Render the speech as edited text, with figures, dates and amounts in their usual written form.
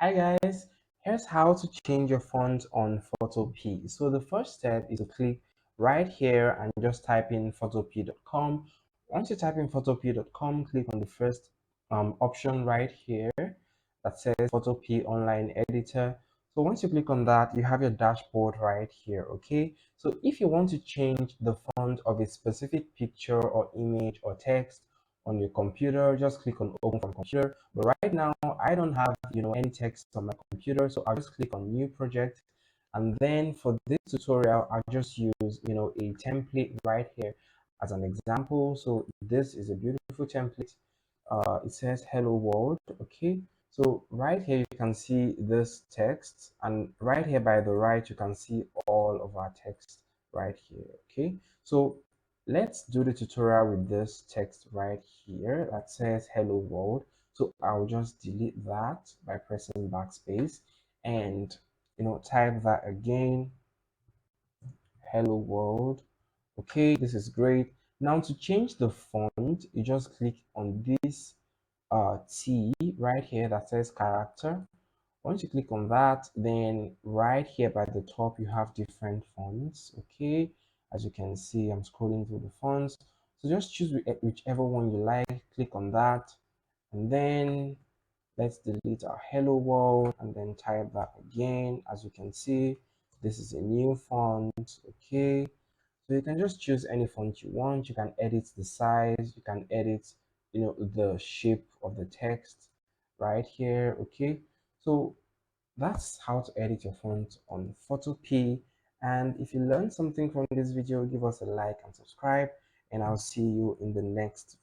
Hi guys, here's how to change your font on Photopea. So the first step is to click right here and just type in photopea.com. Once you type in photopea.com, click on the first option right here that says Photopea Online Editor. So once you click on that, you have your dashboard right here, okay? So if you want to change the font of a specific picture or image or text on your computer, just click on open from computer. But right now I don't have any text on my computer, so I'll just click on new project. And then for this tutorial, I'll just use a template right here as an example. So this is a beautiful template. It says hello world. Okay, so right here you can see this text, and right here by the right you can see all of our text right here. Okay, so let's do the tutorial with this text right here that says hello world. So I'll just delete that by pressing backspace and type that again, hello world. Okay, this is great. Now to change the font, you just click on this T right here that says character. Once you click on that, then right here by the top you have different fonts. Okay, as you can see, I'm scrolling through the fonts, so just choose whichever one you like, click on that, and then let's delete our hello world and then type that again. As you can see, this is a new font. Okay, so you can just choose any font you want. You can edit the size, you can edit the shape of the text right here. Okay, so that's how to edit your font on Photopea. And if you learned something from this video, give us a like and subscribe, and I'll see you in the next